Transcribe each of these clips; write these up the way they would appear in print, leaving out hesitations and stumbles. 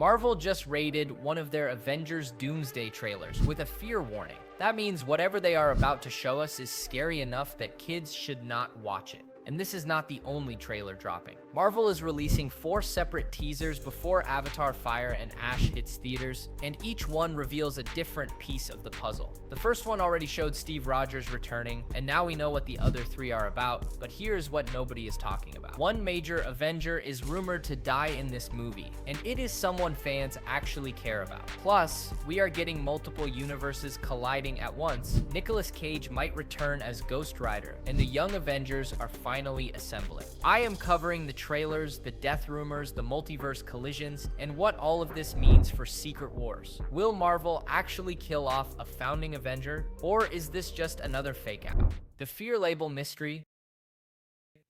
Marvel just rated one of their Avengers Doomsday trailers with a fear warning. That means whatever they are about to show us is scary enough that kids should not watch it. And this is not the only trailer dropping. Marvel is releasing 4 separate teasers before Avatar: Fire and Ash hits theaters, and each one reveals a different piece of the puzzle. The first one already showed Steve Rogers returning, and now we know what the other 3 are about, but here's what nobody is talking about. One major Avenger is rumored to die in this movie, and it is someone fans actually care about. Plus, we are getting multiple universes colliding at once. Nicolas Cage might return as Ghost Rider, and the Young Avengers are finally assembling. I am covering the trailers, the death rumors, the multiverse collisions, and what all of this means for Secret Wars. Will Marvel actually kill off a founding Avenger, or is this just another fake out? The fear label mystery.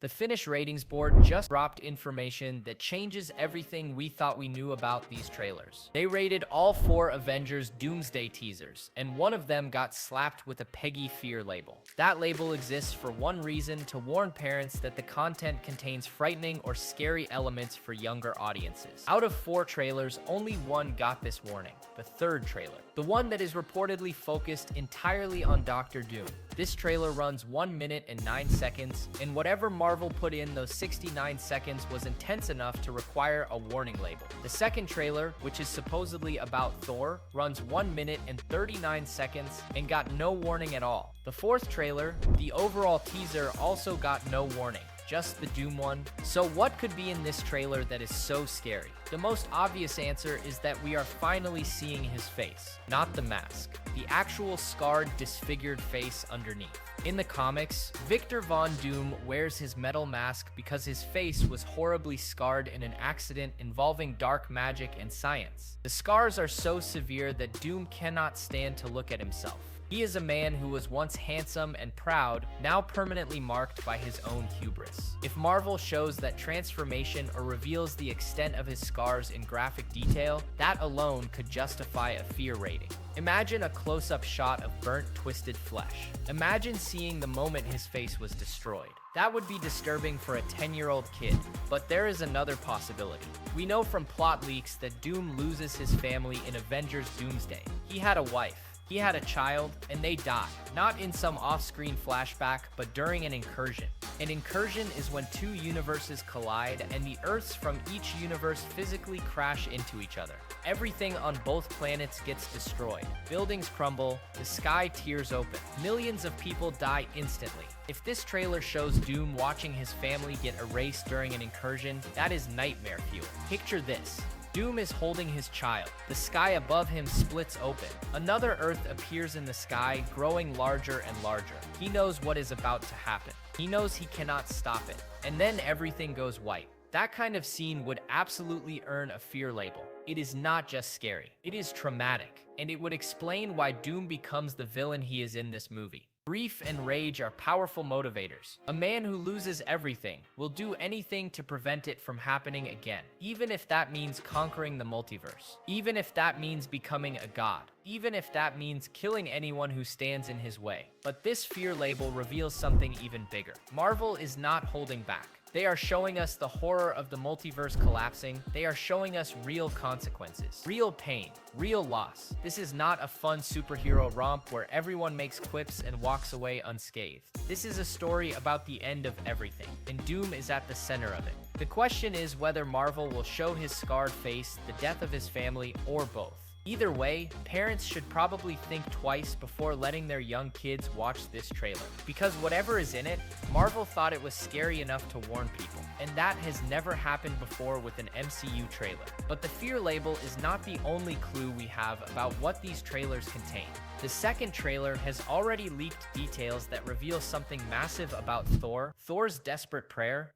The Finnish ratings board just dropped information that changes everything we thought we knew about these trailers. They rated all 4 Avengers Doomsday teasers, and one of them got slapped with a PEGI fear label. That label exists for one reason: to warn parents that the content contains frightening or scary elements for younger audiences. Out of 4 trailers, only one got this warning: the 3rd trailer, the one that is reportedly focused entirely on Doctor Doom. This trailer runs 1 minute and 9 seconds, and whatever Marvel put in those 69 seconds was intense enough to require a warning label. The second trailer, which is supposedly about Thor, runs 1 minute and 39 seconds and got no warning at all. The 4th trailer, the overall teaser, also got no warning, just the Doom one. So what could be in this trailer that is so scary? The most obvious answer is that we are finally seeing his face, not the mask, the actual scarred, disfigured face underneath. In the comics, Victor Von Doom wears his metal mask because his face was horribly scarred in an accident involving dark magic and science. The scars are so severe that Doom cannot stand to look at himself. He is a man who was once handsome and proud, now permanently marked by his own hubris. If Marvel shows that transformation or reveals the extent of his scars in graphic detail, that alone could justify a fear rating. Imagine a close-up shot of burnt, twisted flesh. Imagine seeing the moment his face was destroyed. That would be disturbing for a 10-year-old kid, but there is another possibility. We know from plot leaks that Doom loses his family in Avengers Doomsday. He had a wife. He had a child, and they died. Not in some off-screen flashback, but during an incursion. An incursion is when 2 universes collide, and the Earths from each universe physically crash into each other. Everything on both planets gets destroyed. Buildings crumble, the sky tears open. Millions of people die instantly. If this trailer shows Doom watching his family get erased during an incursion, that is nightmare fuel. Picture this. Doom is holding his child. The sky above him splits open. Another Earth appears in the sky, growing larger and larger. He knows what is about to happen. He knows he cannot stop it. And then everything goes white. That kind of scene would absolutely earn a fear label. It is not just scary. It is traumatic. And it would explain why Doom becomes the villain he is in this movie. Grief and rage are powerful motivators. A man who loses everything will do anything to prevent it from happening again, even if that means conquering the multiverse, even if that means becoming a god, even if that means killing anyone who stands in his way. But this fear label reveals something even bigger. Marvel is not holding back. They are showing us the horror of the multiverse collapsing. They are showing us real consequences, real pain, real loss. This is not a fun superhero romp where everyone makes quips and walks away unscathed. This is a story about the end of everything, and Doom is at the center of it. The question is whether Marvel will show his scarred face, the death of his family, or both. Either way, parents should probably think twice before letting their young kids watch this trailer. Because whatever is in it, Marvel thought it was scary enough to warn people. And that has never happened before with an MCU trailer. But the fear label is not the only clue we have about what these trailers contain. The second trailer has already leaked details that reveal something massive about Thor, Thor's desperate prayer.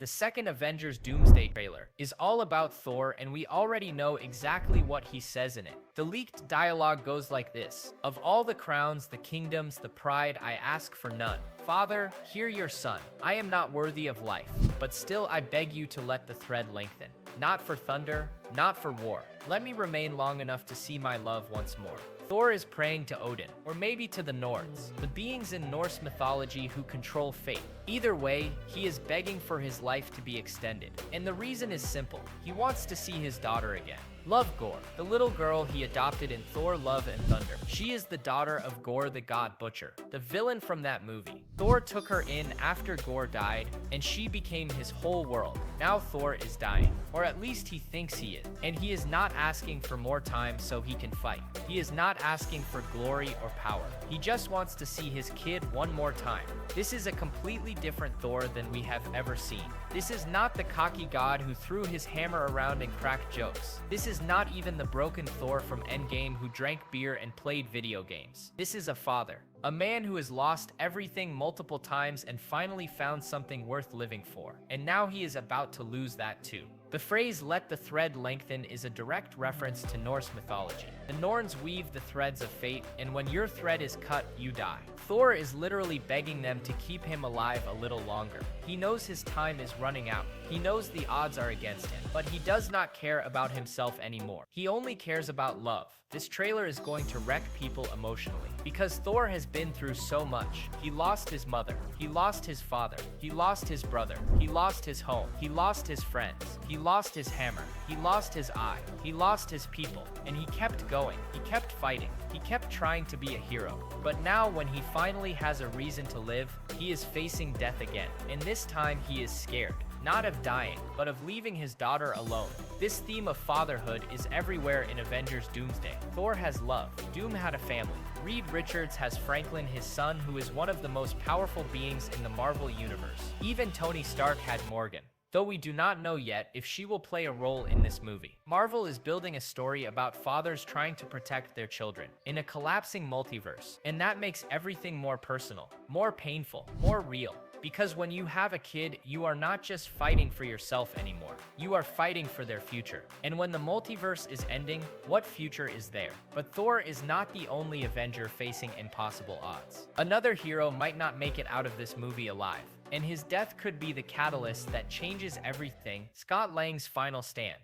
The second Avengers Doomsday trailer is all about Thor, and we already know exactly what he says in it. The leaked dialogue goes like this: "Of all the crowns, the kingdoms, the pride, I ask for none. Father, hear your son. I am not worthy of life, but still I beg you to let the thread lengthen. Not for thunder, not for war. Let me remain long enough to see my love once more." Thor is praying to Odin, or maybe to the Nords, the beings in Norse mythology who control fate. Either way, he is begging for his life to be extended. And the reason is simple. He wants to see his daughter again. Love Gore, the little girl he adopted in Thor: Love and Thunder. She is the daughter of Gore the God Butcher, the villain from that movie. Thor took her in after Gore died, and she became his whole world. Now Thor is dying, or at least he thinks he is, and he is not asking for more time so he can fight. He is not asking for glory or power. He just wants to see his kid one more time. This is a completely different Thor than we have ever seen. This is not the cocky god who threw his hammer around and cracked jokes. This is not even the broken Thor from Endgame who drank beer and played video games. This is a father. A man who has lost everything multiple times and finally found something worth living for. And now he is about to lose that too. The phrase "let the thread lengthen" is a direct reference to Norse mythology. The Norns weave the threads of fate, and when your thread is cut, you die. Thor is literally begging them to keep him alive a little longer. He knows his time is running out. He knows the odds are against him, but he does not care about himself anymore. He only cares about love. This trailer is going to wreck people emotionally because Thor has been through so much. He lost his mother. He lost his father. He lost his brother. He lost his home. He lost his friends. He lost his hammer. He lost his eye. He lost his people. And he kept going. He kept fighting. He kept trying to be a hero. But now when he finally has a reason to live, he is facing death again. And this time he is scared. Not of dying, but of leaving his daughter alone. This theme of fatherhood is everywhere in Avengers Doomsday. Thor has love. Doom had a family. Reed Richards has Franklin, his son, who is one of the most powerful beings in the Marvel Universe. Even Tony Stark had Morgan, though we do not know yet if she will play a role in this movie. Marvel is building a story about fathers trying to protect their children in a collapsing multiverse, and that makes everything more personal, more painful, more real. Because when you have a kid, you are not just fighting for yourself anymore. You are fighting for their future. And when the multiverse is ending, what future is there? But Thor is not the only Avenger facing impossible odds. Another hero might not make it out of this movie alive, and his death could be the catalyst that changes everything. Scott Lang's final stand.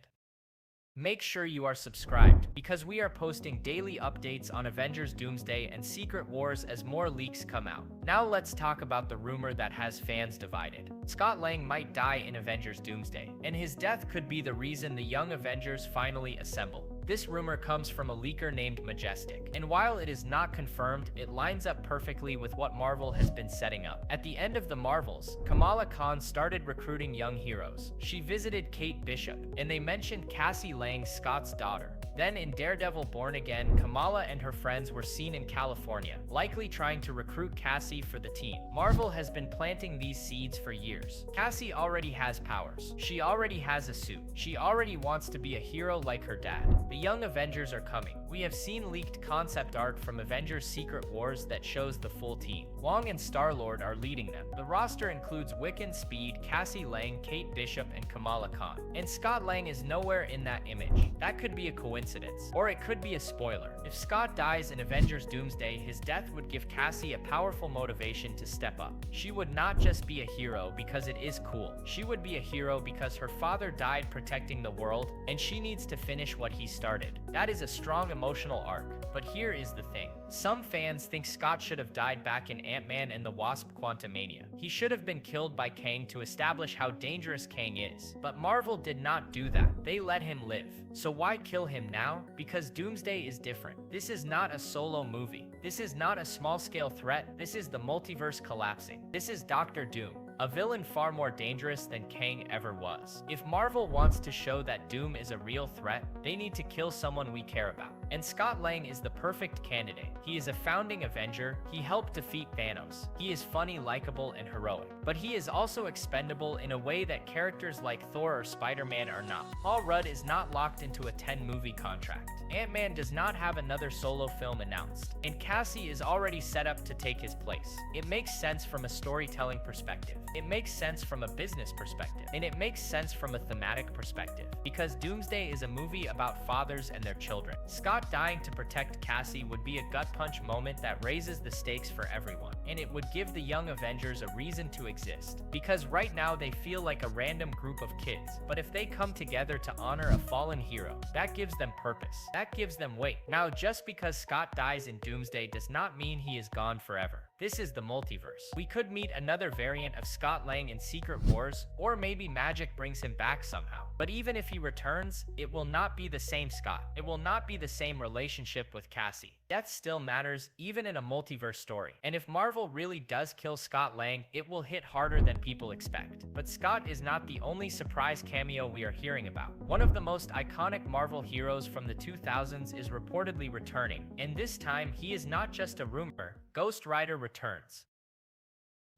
Make sure you are subscribed, because we are posting daily updates on Avengers Doomsday and Secret Wars as more leaks come out. Now let's talk about the rumor that has fans divided. Scott Lang might die in Avengers Doomsday, and his death could be the reason the Young Avengers finally assemble. This rumor comes from a leaker named Majestic, and while it is not confirmed, it lines up perfectly with what Marvel has been setting up. At the end of the Marvels, Kamala Khan started recruiting young heroes. She visited Kate Bishop, and they mentioned Cassie Lang, Scott's daughter. Then in Daredevil Born Again, Kamala and her friends were seen in California, likely trying to recruit Cassie for the team. Marvel has been planting these seeds for years. Cassie already has powers. She already has a suit. She already wants to be a hero like her dad. The Young Avengers are coming. We have seen leaked concept art from Avengers Secret Wars that shows the full team. Wong and Star-Lord are leading them. The roster includes Wiccan, Speed, Cassie Lang, Kate Bishop, and Kamala Khan. And Scott Lang is nowhere in that image. That could be a coincidence, or it could be a spoiler. If Scott dies in Avengers Doomsday, his death would give Cassie a powerful motivation to step up. She would not just be a hero because it is cool. She would be a hero because her father died protecting the world, and she needs to finish what he started. That is a strong emotional arc. But here is the thing. Some fans think Scott should have died back in Ant-Man and the Wasp: Quantumania. He should have been killed by Kang to establish how dangerous Kang is. But Marvel did not do that. They let him live. So why kill him now? Because Doomsday is different. This is not a solo movie. This is not a small-scale threat. This is the multiverse collapsing. This is Doctor Doom, a villain far more dangerous than Kang ever was. If Marvel wants to show that Doom is a real threat, they need to kill someone we care about. And Scott Lang is the perfect candidate. He is a founding Avenger. He helped defeat Thanos. He is funny, likable, and heroic. But he is also expendable in a way that characters like Thor or Spider-Man are not. Paul Rudd is not locked into a 10-movie contract. Ant-Man does not have another solo film announced, and Cassie is already set up to take his place. It makes sense from a storytelling perspective. It makes sense from a business perspective, and it makes sense from a thematic perspective, because Doomsday is a movie about fathers and their children. Scott Scott dying to protect Cassie would be a gut punch moment that raises the stakes for everyone, and it would give the Young Avengers a reason to exist. Because right now they feel like a random group of kids, but if they come together to honor a fallen hero, that gives them purpose. That gives them weight. Now, just because Scott dies in Doomsday does not mean he is gone forever. This is the multiverse. We could meet another variant of Scott Lang in Secret Wars, or maybe magic brings him back somehow. But even if he returns, it will not be the same Scott. It will not be the same relationship with Cassie. Death still matters, even in a multiverse story. And if Marvel really does kill Scott Lang, it will hit harder than people expect. But Scott is not the only surprise cameo we are hearing about. One of the most iconic Marvel heroes from the 2000s is reportedly returning, and this time he is not just a rumor. Ghost Rider returns.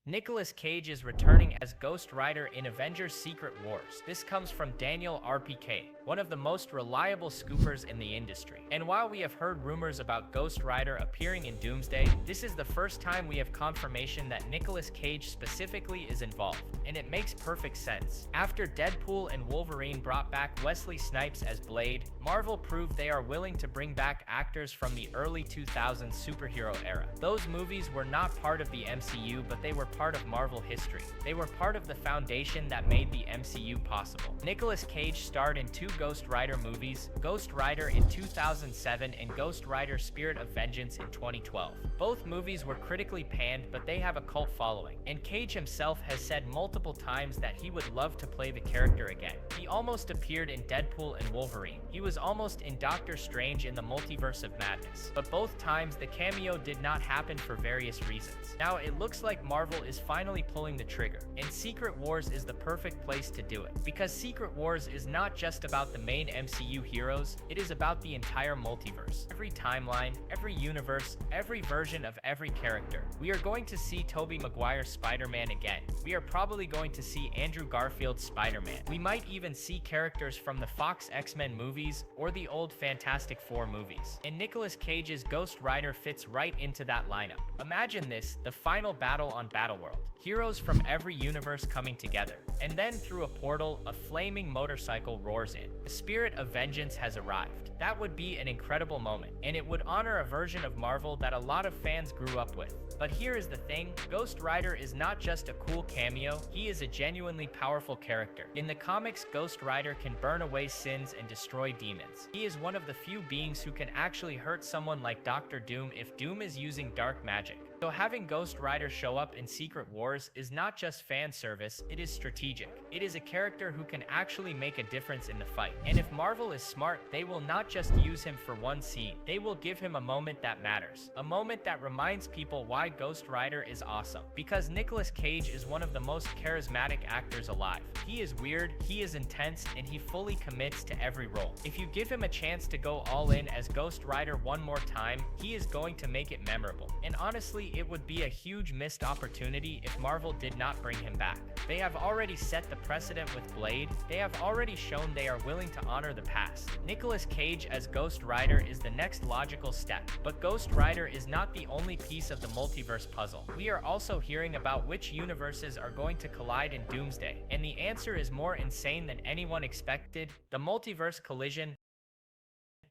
Nicolas Cage is returning as Ghost Rider in Avengers Secret Wars. This comes from Daniel RPK, one of the most reliable scoopers in the industry. And while we have heard rumors about Ghost Rider appearing in Doomsday, this is the first time we have confirmation that Nicolas Cage specifically is involved, and it makes perfect sense. After Deadpool and Wolverine brought back Wesley Snipes as Blade, Marvel proved they are willing to bring back actors from the early 2000s superhero era. Those movies were not part of the MCU, but they were part of Marvel history. They were part of the foundation that made the MCU possible. Nicolas Cage starred in 2 Ghost Rider movies, Ghost Rider in 2007 and Ghost Rider Spirit of Vengeance in 2012. Both movies were critically panned, but they have a cult following, and Cage himself has said multiple times that he would love to play the character again. He almost appeared in Deadpool and Wolverine. He was almost in Doctor Strange in the Multiverse of Madness, but both times the cameo did not happen for various reasons. Now it looks like Marvel is finally pulling the trigger, and Secret Wars is the perfect place to do it. Because Secret Wars is not just about the main MCU heroes, it is about the entire multiverse. Every timeline, every universe, every version of every character. We are going to see Tobey Maguire Spider-Man again. We are probably going to see Andrew Garfield's Spider-Man. We might even see characters from the Fox X-Men movies or the old Fantastic Four movies. And Nicolas Cage's Ghost Rider fits right into that lineup. Imagine this, the final battle on Battleworld. Heroes from every universe coming together. And then through a portal, a flaming motorcycle roars in. The spirit of vengeance has arrived. That would be an incredible moment, and it would honor a version of Marvel that a lot of fans grew up with. But here is the thing, Ghost Rider is not just a cool cameo, he is a genuinely powerful character. In the comics, Ghost Rider can burn away sins and destroy demons. He is one of the few beings who can actually hurt someone like Dr. Doom if Doom is using dark magic. So having Ghost Rider show up in Secret Wars is not just fan service, it is strategic. It is a character who can actually make a difference in the fight. And if Marvel is smart, they will not just use him for one scene. They will give him a moment that matters. A moment that reminds people why Ghost Rider is awesome. Because Nicolas Cage is one of the most charismatic actors alive. He is weird, he is intense, and he fully commits to every role. If you give him a chance to go all in as Ghost Rider one more time, he is going to make it memorable. And honestly, it would be a huge missed opportunity if Marvel did not bring him back. They have already set the precedent with Blade. They have already shown they are willing to honor the past. Nicolas Cage as Ghost Rider is the next logical step, but Ghost Rider is not the only piece of the multiverse puzzle. We are also hearing about which universes are going to collide in Doomsday, and the answer is more insane than anyone expected. The multiverse collision.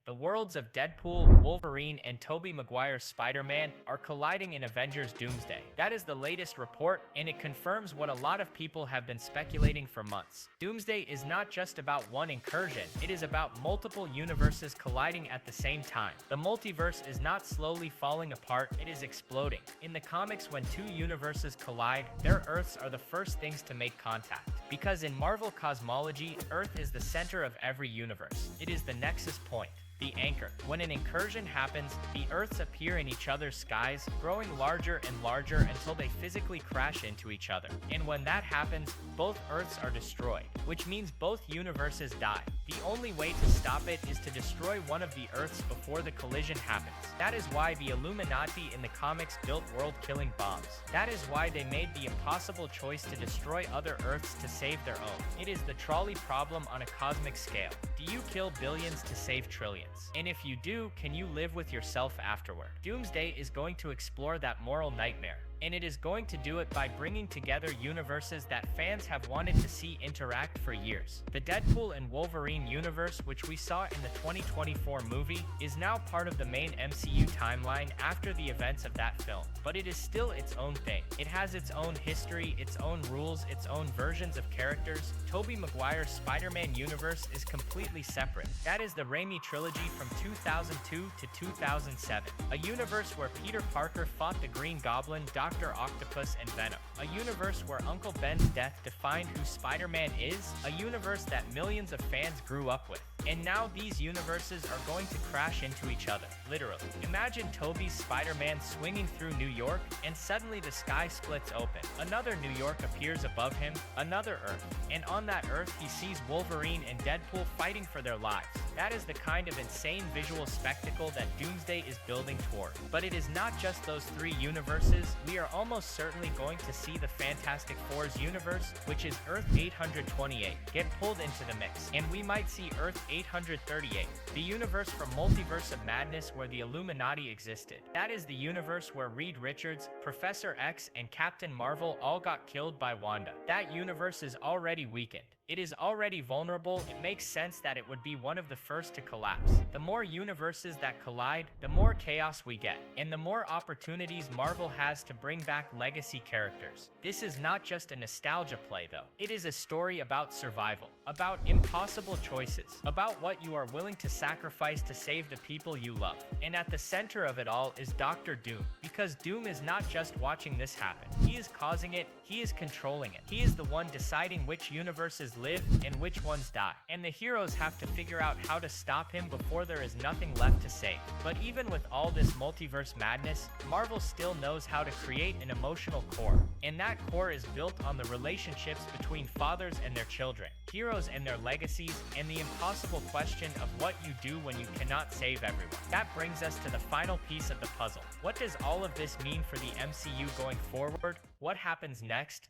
The worlds of Deadpool, Wolverine, and Tobey Maguire Spider-Man are colliding in Avengers Doomsday. That is the latest report, and it confirms what a lot of people have been speculating for months. Doomsday is not just about one incursion, it is about multiple universes colliding at the same time. The multiverse is not slowly falling apart, it is exploding. In the comics, when 2 universes collide, their Earths are the first things to make contact. Because in Marvel cosmology, Earth is the center of every universe. It is the nexus point. The anchor. When an incursion happens, the Earths appear in each other's skies, growing larger and larger until they physically crash into each other. And when that happens, both Earths are destroyed, which means both universes die. The only way to stop it is to destroy one of the Earths before the collision happens. That is why the Illuminati in the comics built world-killing bombs. That is why they made the impossible choice to destroy other Earths to save their own. It is the trolley problem on a cosmic scale. Do you kill billions to save trillions? And if you do, can you live with yourself afterward? Doomsday is going to explore that moral nightmare. and it is going to do it by bringing together universes that fans have wanted to see interact for years. The Deadpool and Wolverine universe, which we saw in the 2024 movie, is now part of the main MCU timeline after the events of that film, but it is still its own thing. It has its own history, its own rules, its own versions of characters. Tobey Maguire Spider-Man universe is completely separate. That is the Raimi trilogy from 2002 to 2007, a universe where Peter Parker fought the Green Goblin, Dr. Octopus, and Venom, a universe where Uncle Ben's death defined who Spider-Man is, a universe that millions of fans grew up with. And now these universes are going to crash into each other, literally. Imagine Tobey's Spider-Man swinging through New York, and suddenly the sky splits open. Another New York appears above him, another Earth. And on that Earth, he sees Wolverine and Deadpool fighting for their lives. That is the kind of insane visual spectacle that Doomsday is building toward. But it is not just those three universes. We are almost certainly going to see the Fantastic Four's universe, which is Earth 828, get pulled into the mix. And we might see Earth 838, the universe from Multiverse of Madness where the Illuminati existed. That is the universe where Reed Richards, Professor X, and Captain Marvel all got killed by Wanda. That universe is already weakened. It is already vulnerable. It makes sense that it would be one of the first to collapse. The more universes that collide, the more chaos we get, and the more opportunities Marvel has to bring back legacy characters. This is not just a nostalgia play though. It is a story about survival, about impossible choices, about what you are willing to sacrifice to save the people you love. And at the center of it all is Dr. Doom, because Doom is not just watching this happen. He is causing it, he is controlling it. He is the one deciding which universes live and which ones die. And the heroes have to figure out how to stop him before there is nothing left to save. But even with all this multiverse madness, Marvel still knows how to create an emotional core. And that core is built on the relationships between fathers and their children, heroes and their legacies, and the impossible question of what you do when you cannot save everyone. That brings us to the final piece of the puzzle. What does all of this mean for the MCU going forward? What happens next?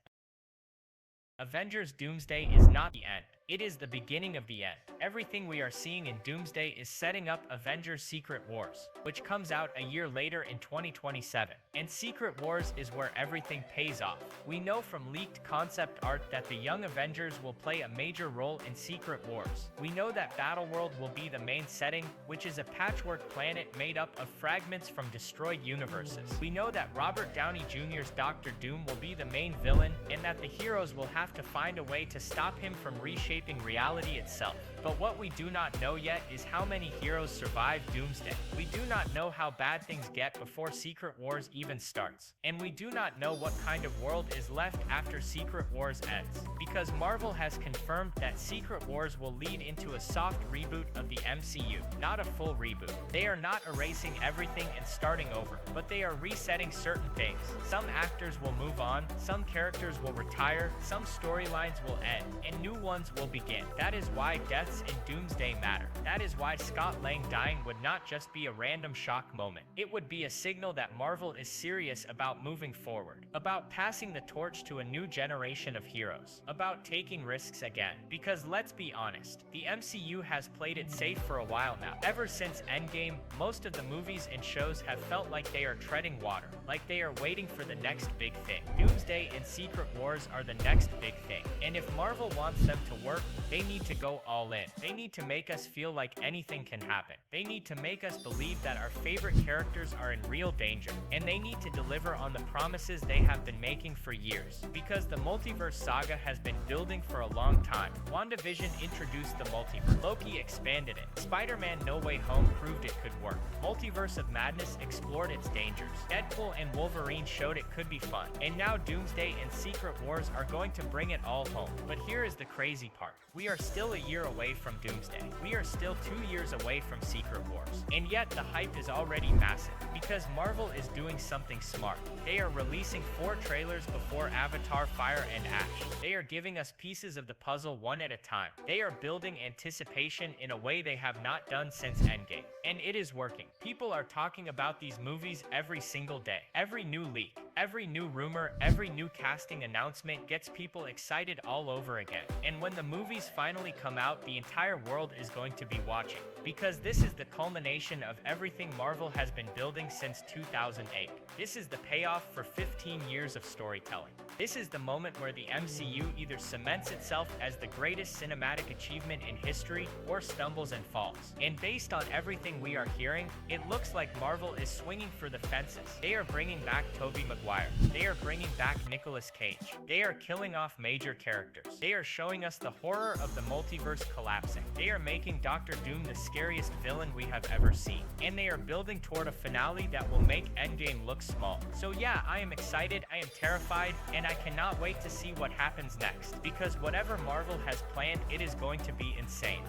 Avengers Doomsday is not the end. It is the beginning of the end. Everything we are seeing in Doomsday is setting up Avengers Secret Wars, which comes out a year later in 2027. And Secret Wars is where everything pays off. We know from leaked concept art that the Young Avengers will play a major role in Secret Wars. We know that Battleworld will be the main setting, which is a patchwork planet made up of fragments from destroyed universes. We know that Robert Downey Jr.'s Doctor Doom will be the main villain, and that the heroes will have to find a way to stop him from reshaping reality itself. But what we do not know yet is how many heroes survive Doomsday. We do not know how bad things get before Secret Wars even starts. And we do not know what kind of world is left after Secret Wars ends. Because Marvel has confirmed that Secret Wars will lead into a soft reboot of the MCU, not a full reboot. They are not erasing everything and starting over, but they are resetting certain things. Some actors will move on, some characters will retire, some storylines will end, and new ones will begin. That is why deaths in Doomsday matter. That is why Scott Lang dying would not just be a random shock moment. It would be a signal that Marvel is serious about moving forward, about passing the torch to a new generation of heroes, about taking risks again. Because let's be honest, the MCU has played it safe for a while now. Ever since Endgame, most of the movies and shows have felt like they are treading water, like they are waiting for the next big thing. Doomsday and Secret Wars are the next big thing. And if Marvel wants them to work, they need to go all in. They need to make us feel like anything can happen. They need to make us believe that our favorite characters are in real danger. And they need to deliver on the promises they have been making for years. Because the multiverse saga has been building for a long time. WandaVision introduced the multiverse. Loki expanded it. Spider-Man No Way Home proved it could work. Multiverse of Madness explored its dangers. Deadpool and Wolverine showed it could be fun. And now Doomsday and Secret Wars are going to bring it all home. But here is the crazy part. We are still a year away from Doomsday. We are still 2 years away from Secret Wars. And yet the hype is already massive. Because Marvel is doing something smart. They are releasing 4 trailers before Avatar: Fire and Ash. They are giving us pieces of the puzzle one at a time. They are building anticipation in a way they have not done since Endgame. And it is working. People are talking about these movies every single day. Every new leak, every new rumor, every new casting announcement gets people excited all over again. And when the movies finally come out, the entire world is going to be watching, because this is the culmination of everything Marvel has been building since 2008. This is the payoff for 15 years of storytelling. This is the moment where the MCU either cements itself as the greatest cinematic achievement in history or stumbles and falls. And based on everything we are hearing, it looks like Marvel is swinging for the fences. They are bringing back Tobey Maguire. They are bringing back Nicolas Cage. They are killing off major characters. They are showing us the horror of the multiverse collapsing. They are making Doctor Doom the scariest villain we have ever seen. And they are building toward a finale that will make Endgame look small. So yeah, I am excited, I am terrified, and I cannot wait to see what happens next. Because whatever Marvel has planned, it is going to be insane.